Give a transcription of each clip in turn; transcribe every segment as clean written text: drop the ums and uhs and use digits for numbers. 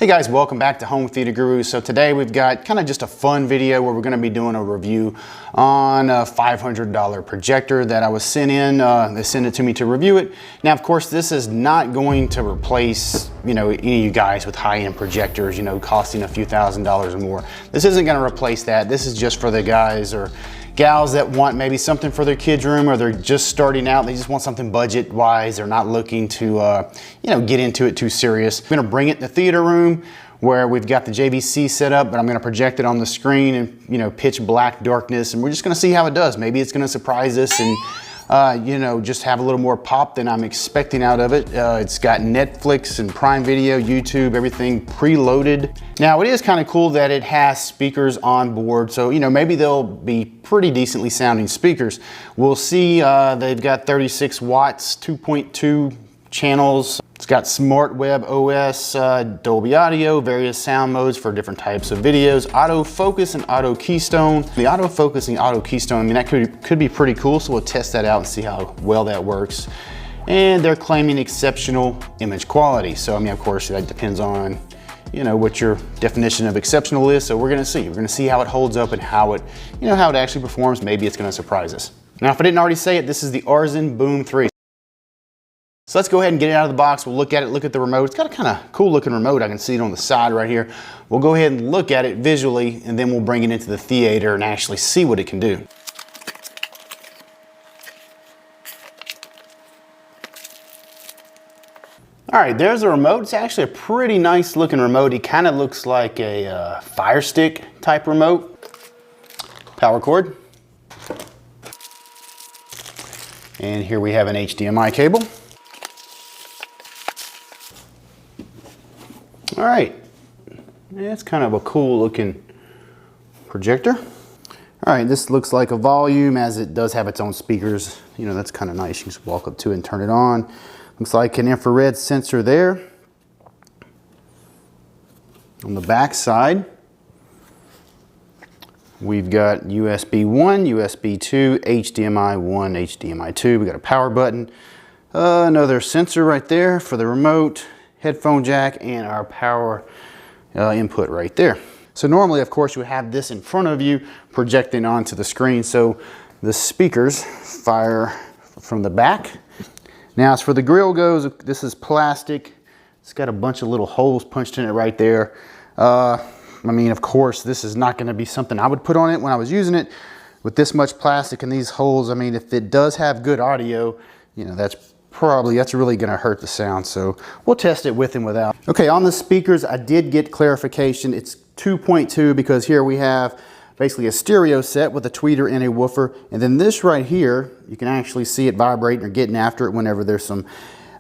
Hey guys, welcome back to Home Theater Gurus. So today we've got kind of just a fun video where we're going to be doing a review on a $500 projector that I was sent in. They sent it to me to review it. Now, of course, this is not going to replace, any of you guys with high-end projectors, costing a few $1,000s or more. This isn't going to replace that. This is just for the guys or gals that want maybe something for their kids' room, or they're just starting out. They just want something budget-wise. They're not looking to, get into it too serious. I'm gonna bring it in the theater room where we've got the JVC set up, but I'm gonna project it on the screen in, pitch black darkness, and we're just gonna see how it does. Maybe it's gonna surprise us and, just have a little more pop than I'm expecting out of it. It's got Netflix and Prime Video, YouTube, everything preloaded. Now, it is kind of cool that it has speakers on board, so maybe they'll be pretty decently sounding speakers. We'll see. They've got 36 watts, 2.2 channels. It's got Smart Web OS, Dolby Audio, various sound modes for different types of videos, autofocus and auto keystone. The autofocus and auto keystone, that could be pretty cool, so we'll test that out and see how well that works. And they're claiming exceptional image quality. So, of course, that depends on, what your definition of exceptional is. So we're gonna see. We're gonna see how it holds up and how it, how it actually performs. Maybe it's gonna surprise us. Now, if I didn't already say it, this is the Aurzen Boom 3. So let's go ahead and get it out of the box. We'll look at it, look at the remote. It's got a kind of cool looking remote. I can see it on the side right here. We'll go ahead and look at it visually, and then we'll bring it into the theater and actually see what it can do. All right, there's the remote. It's actually a pretty nice looking remote. It kind of looks like a Fire Stick type remote. Power cord. And here we have an HDMI cable. All right, it's kind of a cool looking projector. All right, this looks like a volume, as it does have its own speakers. That's kind of nice. You can just walk up to it and turn it on. Looks like an infrared sensor there. On the back side, we've got USB 1, USB 2, HDMI 1, HDMI 2. We got a power button, another sensor right there for the remote, headphone jack, and our power input right there. So normally, of course, you have this in front of you projecting onto the screen, so the speakers fire from the back. Now, as for the grill goes, this is plastic. It's got a bunch of little holes punched in it right there. Of course, this is not going to be something I would put on it when I was using it. With this much plastic and these holes, if it does have good audio, that's really going to hurt the sound, so we'll test it with and without. Okay, on the speakers, I did get clarification. It's 2.2 because here we have basically a stereo set with a tweeter and a woofer, and then this right here, you can actually see it vibrating or getting after it whenever there's some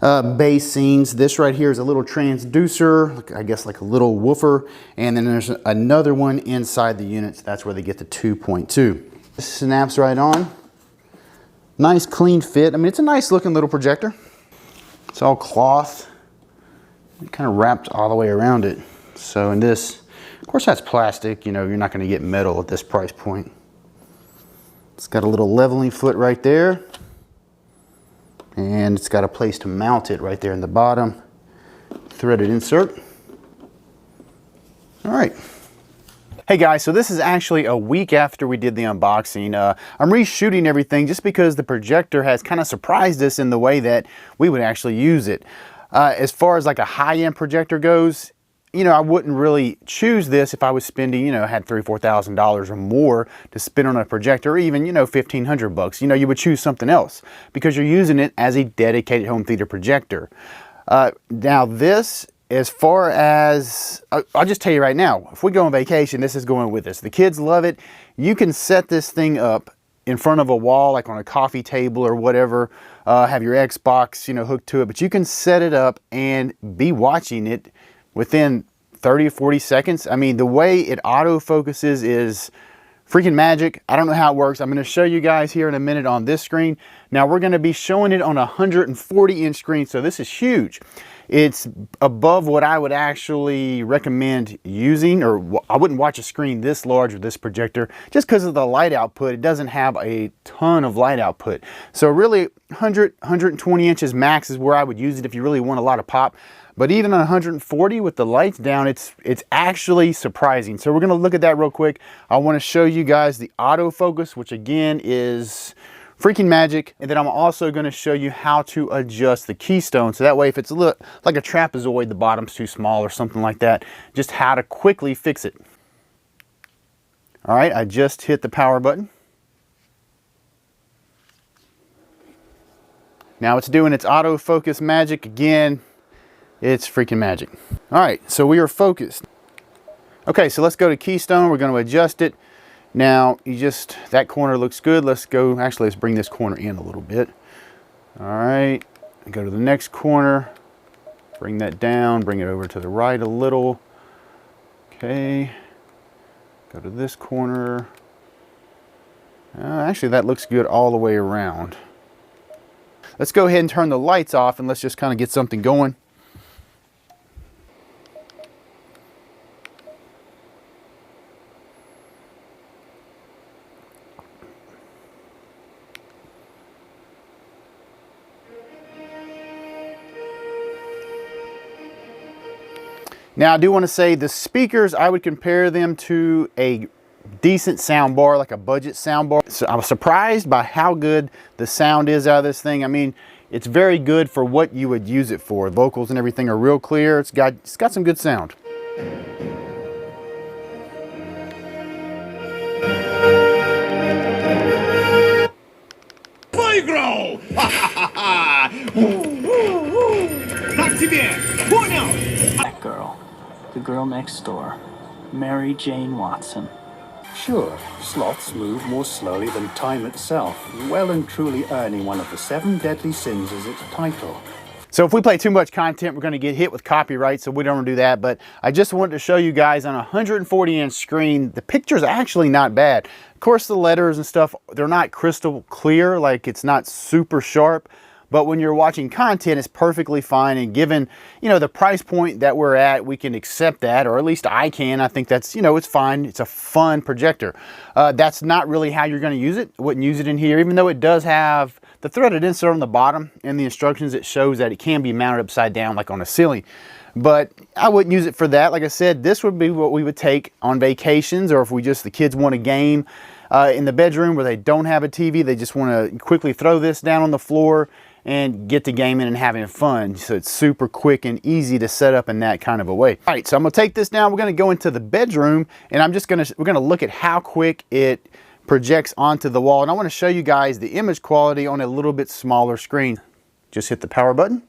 bass scenes. This right here is a little transducer, I guess like a little woofer, and then there's another one inside the unit, so that's where they get the 2.2. This snaps right on. Nice clean fit. It's a nice looking little projector. It's all cloth. It kind of wrapped all the way around it. So in this, of course that's plastic, you're not going to get metal at this price point. It's got a little leveling foot right there. And it's got a place to mount it right there in the bottom. Threaded insert. All right. Hey guys, so this is actually a week after we did the unboxing. I'm reshooting everything just because the projector has kind of surprised us in the way that we would actually use it. As far as like a high-end projector goes, I wouldn't really choose this if I was spending, had $3,000 or $4,000 or more to spend on a projector, or even, $1,500. You would choose something else because you're using it as a dedicated home theater projector. Now this, as far as, I'll just tell you right now, if we go on vacation, this is going with us. The kids love it. You can set this thing up in front of a wall, like on a coffee table or whatever, have your Xbox, hooked to it, but you can set it up and be watching it within 30 or 40 seconds. The way it autofocuses is freaking magic. I don't know how it works. I'm going to show you guys here in a minute on this screen. Now we're going to be showing it on a 140-inch screen, so this is huge. It's above what I would actually recommend using, or I wouldn't watch a screen this large with this projector just because of the light output. It doesn't have a ton of light output. So really 120 inches max is where I would use it if you really want a lot of pop. But even on 140 with the lights down, it's actually surprising. So we're gonna look at that real quick. I wanna show you guys the autofocus, which again is freaking magic. And then I'm also gonna show you how to adjust the keystone. So that way, if it's a little like a trapezoid, the bottom's too small or something like that, just how to quickly fix it. All right, I just hit the power button. Now it's doing its autofocus magic again. It's freaking magic. All right, so we are focused. Okay, so let's go to keystone. We're going to adjust it. Now, that corner looks good. Let's bring this corner in a little bit. All right, go to the next corner. Bring that down, bring it over to the right a little. Okay, go to this corner. Actually, that looks good all the way around. Let's go ahead and turn the lights off and let's just kind of get something going. Now I do want to say the speakers, I would compare them to a decent sound bar, like a budget sound bar. So I was surprised by how good the sound is out of this thing. I mean, it's very good for what you would use it for. Vocals and everything are real clear. It's got some good sound. Выиграл! Как тебе? Понял? That girl, the girl next door, Mary Jane Watson. Sure, sloths move more slowly than time itself, well and truly earning one of the 7 deadly sins as its title. So if we play too much content, we're going to get hit with copyright, so we don't want to do that. But I just wanted to show you guys on a 140-inch screen, the picture's actually not bad. Of course, the letters and stuff, they're not crystal clear, like it's not super sharp. But when you're watching content, it's perfectly fine. And given, you know, the price point that we're at, we can accept that, or at least I can. I think that's, you know, it's fine. It's a fun projector. That's not really how you're going to use it. I wouldn't use it in here, even though it does have the threaded insert on the bottom. In the instructions, it shows that it can be mounted upside down, like on a ceiling. But I wouldn't use it for that. Like I said, this would be what we would take on vacations, or if the kids want a game in the bedroom where they don't have a TV, they just want to quickly throw this down on the floor and get to gaming and having fun. So it's super quick and easy to set up in that kind of a way. All right, so I'm gonna take this now. We're gonna go into the bedroom and we're gonna look at how quick it projects onto the wall. And I wanna show you guys the image quality on a little bit smaller screen. Just hit the power button.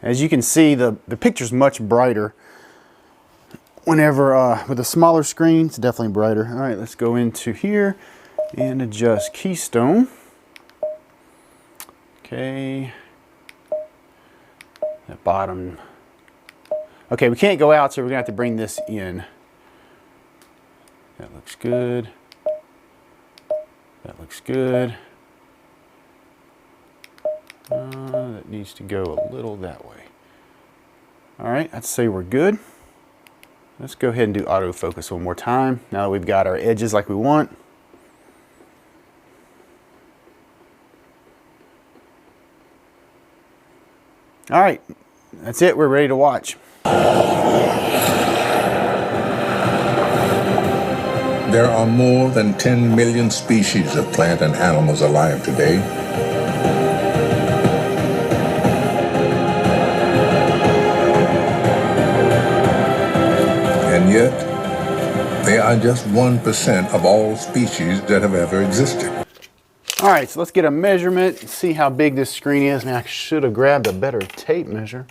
As you can see, the picture's much brighter. Whenever with a smaller screen, it's definitely brighter. All right, let's go into here and adjust keystone. Okay, that bottom. Okay, we can't go out, so we're gonna have to bring this in. That looks good. That looks good. That needs to go a little that way. All right, I'd say we're good. Let's go ahead and do autofocus one more time. Now that we've got our edges like we want. All right, that's it. We're ready to watch. There are more than 10 million species of plant and animals alive today. And yet, they are just 1% of all species that have ever existed. All right, so let's get a measurement and see how big this screen is. Now, I should have grabbed a better tape measure.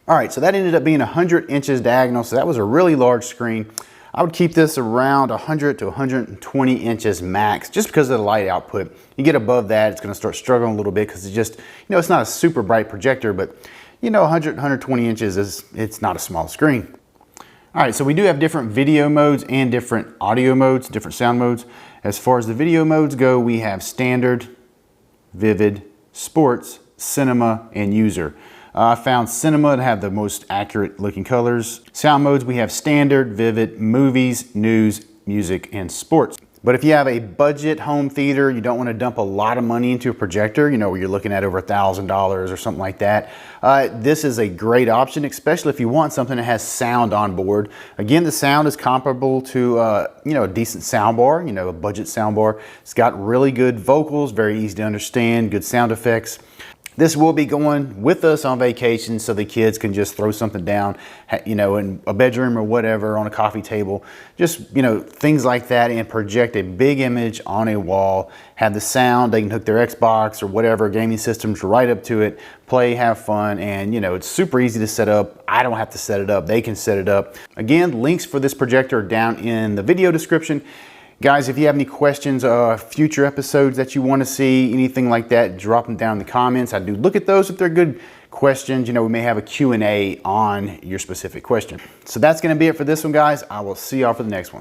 All right, so that ended up being 100 inches diagonal, so that was a really large screen. I would keep this around 100 to 120 inches max, just because of the light output. You get above that, it's gonna start struggling a little bit because it's just, you know, it's not a super bright projector, but you know, 100, 120 inches it's not a small screen. All right, so we do have different video modes and different audio modes, different sound modes. As far as the video modes go, we have standard, vivid, sports, cinema, and user. I found cinema to have the most accurate looking colors. Sound modes, we have standard, vivid, movies, news, music, and sports. But if you have a budget home theater, you don't want to dump a lot of money into a projector, you know, where you're looking at over $1,000 or something like that, this is a great option, especially if you want something that has sound on board. Again, the sound is comparable to, you know, a decent sound bar, you know, a budget sound bar. It's got really good vocals, very easy to understand, good sound effects. This will be going with us on vacation, so the kids can just throw something down, you know, in a bedroom or whatever, on a coffee table, just, you know, things like that, and project a big image on a wall, have the sound, they can hook their Xbox or whatever gaming systems right up to it, play, have fun, and, you know, it's super easy to set up. I don't have to set it up, they can set it up. Again, links for this projector are down in the video description. Guys, if you have any questions, future episodes that you want to see, anything like that, drop them down in the comments. I do look at those if they're good questions. You know, we may have a Q&A on your specific question. So that's going to be it for this one, guys. I will see y'all for the next one.